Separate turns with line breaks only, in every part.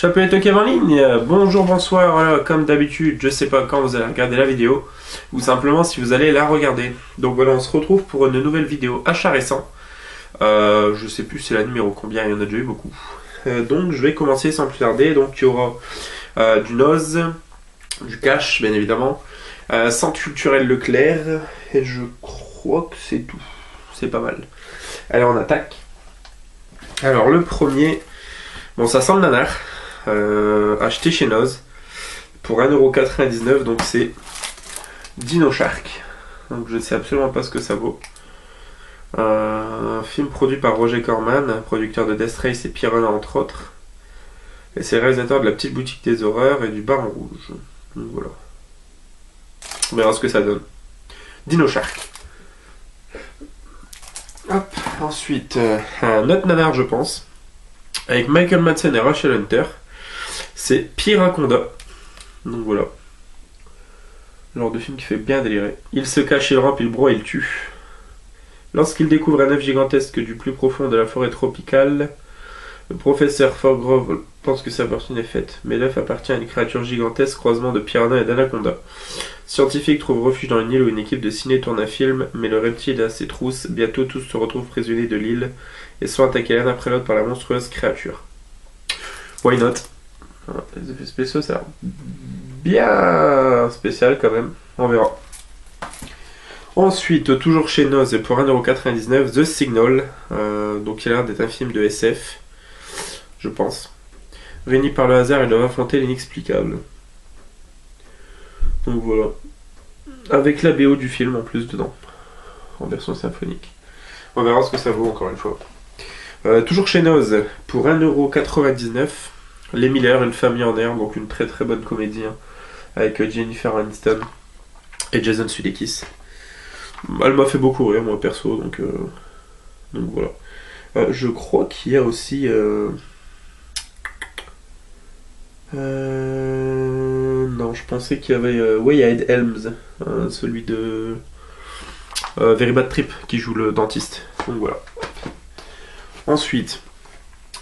Chapelette Web en ligne, bonjour, bonsoir, voilà, comme d'habitude, je sais pas quand vous allez regarder la vidéo, ou simplement si vous allez la regarder. Donc voilà, on se retrouve pour une nouvelle vidéo achat récent. Je sais plus c'est la numéro combien, il y en a déjà eu beaucoup. Donc je vais commencer sans plus tarder, donc il y aura du Noz, du Cash bien évidemment, Centre culturel Leclerc, et je crois que c'est tout, c'est pas mal. Allez, on attaque. Alors le premier, bon ça sent le nanar. Acheté chez Noz pour 1,99€, donc c'est Dino Shark. Donc je ne sais absolument pas ce que ça vaut. Un film produit par Roger Corman, producteur de Death Race et Piranha entre autres. Et c'est réalisateur de La Petite Boutique des Horreurs et du Baron Rouge. Donc voilà. On verra ce que ça donne. Dino Shark. Hop, ensuite, un autre nanar je pense. Avec Michael Madsen et Rachel Hunter. C'est Piraconda. Donc voilà. Le genre de film qui fait bien délirer. Il se cache, il rampe, il broie, il tue. Lorsqu'il découvre un œuf gigantesque du plus profond de la forêt tropicale, le professeur Forgrove pense que sa fortune est faite. Mais l'œuf appartient à une créature gigantesque, croisement de piranha et d'anaconda. Scientifique trouve refuge dans une île où une équipe de ciné tourne un film, mais le reptile a ses trousses. Bientôt tous se retrouvent prisonniers de l'île et sont attaqués l'un après l'autre par la monstrueuse créature. Why not? Les effets spéciaux, ça a l'air bien spécial quand même. On verra. Ensuite, toujours chez Noz et pour 1,99€, The Signal. Donc il a l'air d'être un film de SF, je pense. Réunis par le hasard, ils doivent affronter l'inexplicable. Donc voilà. Avec la BO du film en plus dedans. En version symphonique. On verra ce que ça vaut encore une fois. Toujours chez Noz, pour 1,99€. Les Miller, une famille en air, donc une très très bonne comédie, hein, avec Jennifer Aniston et Jason Sudeikis. Elle m'a fait beaucoup rire, moi perso, donc voilà. Je crois qu'il y a aussi... non, je pensais qu'il y avait... oui, il y a Ed Helms, celui de Very Bad Trip, qui joue le dentiste. Donc voilà. Ensuite...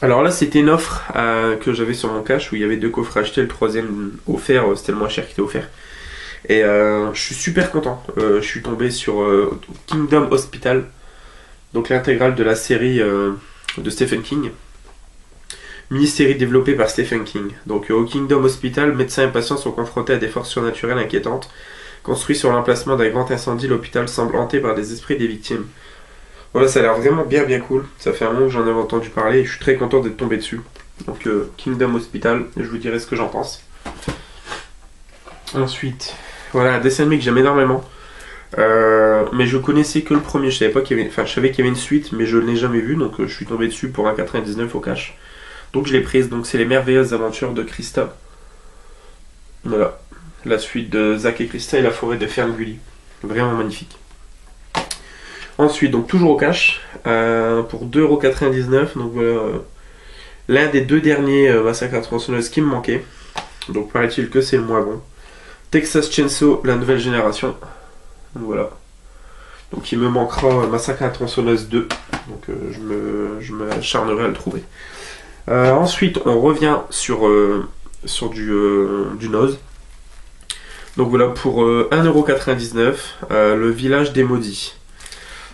Alors là, c'était une offre que j'avais sur mon cash où il y avait 2 coffres achetés, le troisième offert, c'était le moins cher qui était offert. Et je suis super content. Je suis tombé sur Kingdom Hospital, donc l'intégrale de la série de Stephen King. Mini-série développée par Stephen King. Donc au Kingdom Hospital, médecins et patients sont confrontés à des forces surnaturelles inquiétantes. Construit sur l'emplacement d'un grand incendie, l'hôpital semble hanté par des esprits des victimes. Voilà, ça a l'air vraiment bien cool. Ça fait un moment que j'en avais entendu parler et je suis très content d'être tombé dessus. Donc Kingdom Hospital, je vous dirai ce que j'en pense. Ensuite, voilà, un dessin animé que j'aime énormément. Mais je connaissais que le premier, je savais pas qu'il y avait... Enfin, je savais qu'il y avait une suite, mais je ne l'ai jamais vu, donc je suis tombé dessus pour 1,99€ au cash. Donc je l'ai prise, donc c'est Les Merveilleuses Aventures de Krista. Voilà, la suite de Zack et Krista et la forêt de Ferngully. Vraiment magnifique. Ensuite, donc toujours au cash, pour 2,99€, donc voilà, l'un des 2 derniers Massacre à la tronçonneuse qui me manquait. Donc paraît-il que c'est le moins bon. Texas Chainsaw, la nouvelle génération. Donc voilà. Donc il me manquera Massacre à la tronçonneuse 2. Donc je me acharnerai à le trouver. Ensuite, on revient sur du Noz. Donc voilà, pour 1,99€, le village des maudits.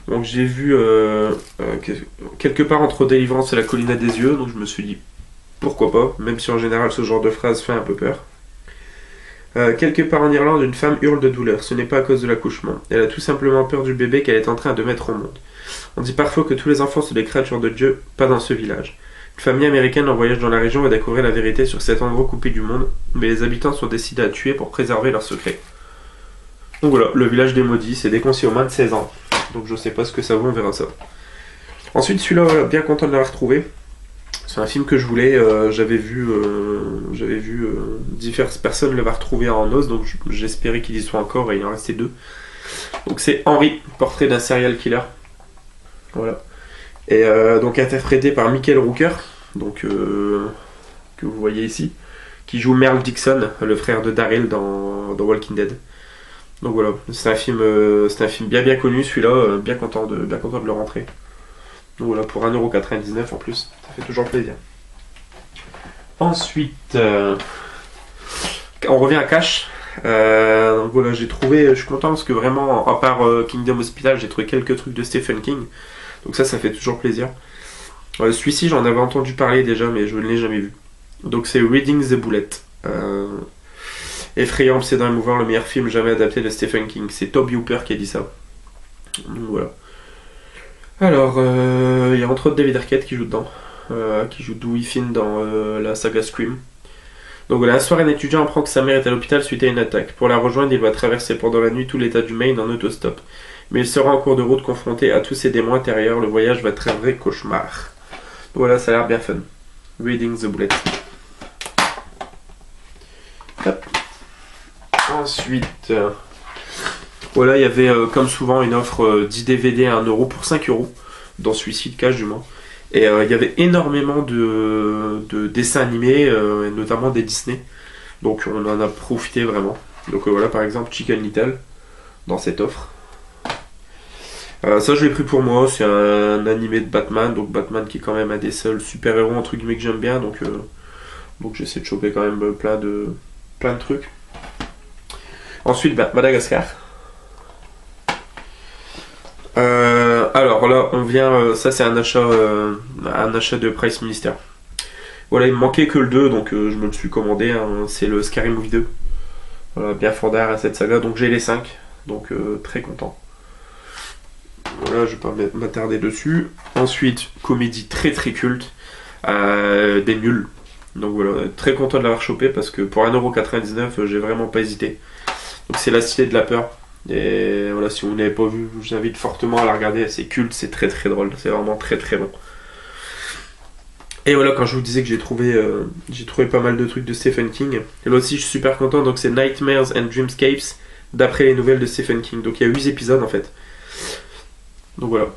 Donc j'ai vu quelque part entre Délivrance et la colline des yeux, donc je me suis dit pourquoi pas, même si en général ce genre de phrase fait un peu peur. Quelque part en Irlande, une femme hurle de douleur, ce n'est pas à cause de l'accouchement. Elle a tout simplement peur du bébé qu'elle est en train de mettre au monde. On dit parfois que tous les enfants sont des créatures de Dieu, pas dans ce village. Une famille américaine en voyage dans la région va découvrir la vérité sur cet endroit coupé du monde, mais les habitants sont décidés à tuer pour préserver leur secret. Donc voilà, le village des maudits, c'est déconseillé aux moins de 16 ans. Donc je sais pas ce que ça vaut, on verra ça. Ensuite, celui-là, voilà, bien content de l'avoir retrouvé. C'est un film que je voulais, j'avais vu diverses personnes l'avoir retrouvé en os, donc j'espérais qu'il y soit encore et il en restait 2. Donc c'est Henry, portrait d'un serial killer. Voilà. Et donc interprété par Michael Rooker, donc que vous voyez ici, qui joue Merle Dixon, le frère de Daryl dans Walking Dead. Donc voilà, c'est un film bien connu, celui-là, bien content de le rentrer. Donc voilà, pour 1,99€ en plus, ça fait toujours plaisir. Ensuite, on revient à Cash. Donc voilà, j'ai trouvé, je suis content parce que vraiment, à part Kingdom Hospital, j'ai trouvé quelques trucs de Stephen King. Donc ça fait toujours plaisir. Celui-ci, j'en avais entendu parler déjà, mais je ne l'ai jamais vu. Donc c'est Reading the Bullet. Effrayant, obsédant, émouvant, le meilleur film jamais adapté de Stephen King. C'est Tobe Hooper qui a dit ça. Donc voilà. Alors, il y a entre autres David Arquette qui joue dedans. Qui joue Dewey Finn dans la saga Scream. Donc voilà, un soir, un étudiant apprend que sa mère est à l'hôpital suite à une attaque. Pour la rejoindre, il va traverser pendant la nuit tout l'état du Maine en autostop. Mais il sera en cours de route confronté à tous ses démons intérieurs. Le voyage va être un vrai cauchemar. Voilà, ça a l'air bien fun. Reading the Bullet. Hop. Ensuite, voilà, il y avait comme souvent une offre 10 DVD à 1€ pour 5€. Dans celui-ci de Cash du moins. Et il y avait énormément de dessins animés, et notamment des Disney. Donc on en a profité vraiment. Donc voilà, par exemple Chicken Little dans cette offre. Ça je l'ai pris pour moi, c'est un animé de Batman. Donc Batman qui est quand même un des seuls super-héros entre guillemets que j'aime bien. Donc j'essaie de choper quand même plein de trucs. Ensuite Madagascar. Alors là, on vient, ça c'est un achat de Price Minister. Voilà, il me manquait que le 2, donc je me le suis commandé. Hein, c'est le Scary Movie 2. Voilà, bien fort derrière à cette saga, donc j'ai les 5. Donc très content. Voilà, je vais pas m'attarder dessus. Ensuite, comédie très très culte. Des nuls. Donc voilà, très content de l'avoir chopé parce que pour 1,99€, j'ai vraiment pas hésité. Donc c'est La Cité de la Peur. Et voilà, si vous n'avez pas vu, je vous invite fortement à la regarder. C'est culte, c'est très très drôle, c'est vraiment très très bon. Et voilà, quand je vous disais que j'ai trouvé pas mal de trucs de Stephen King. Et là aussi, je suis super content. Donc c'est Nightmares and Dreamscapes, d'après les nouvelles de Stephen King. Donc il y a 8 épisodes en fait. Donc voilà.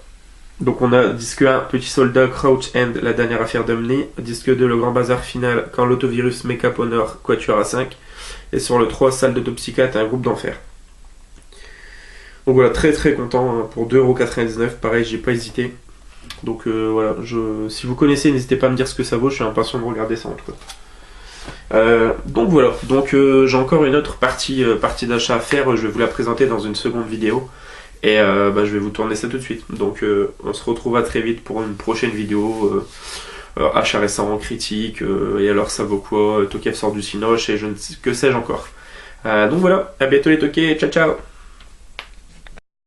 Donc on a disque 1, Petit Soldat, Crouch End, la dernière affaire d'Omni. Disque 2, Le Grand Bazar Final, quand l'autovirus met cap au nord, Quatuor à 5. Et sur le 3, Salle d'autopsychiatre, un groupe d'enfer. Donc voilà, très très content hein, pour 2,99€. Pareil, j'ai pas hésité. Donc voilà, si vous connaissez, n'hésitez pas à me dire ce que ça vaut. Je suis impatient de regarder ça en tout cas. Donc voilà, j'ai encore une autre partie d'achat à faire. Je vais vous la présenter dans une seconde vidéo. Et je vais vous tourner ça tout de suite. Donc on se retrouve très vite pour une prochaine vidéo. Achat récent, critique, et alors ça vaut quoi, Tokiev sort du Cinoche et je ne sais que sais-je encore. Donc voilà, à bientôt les Tokies, ciao ciao.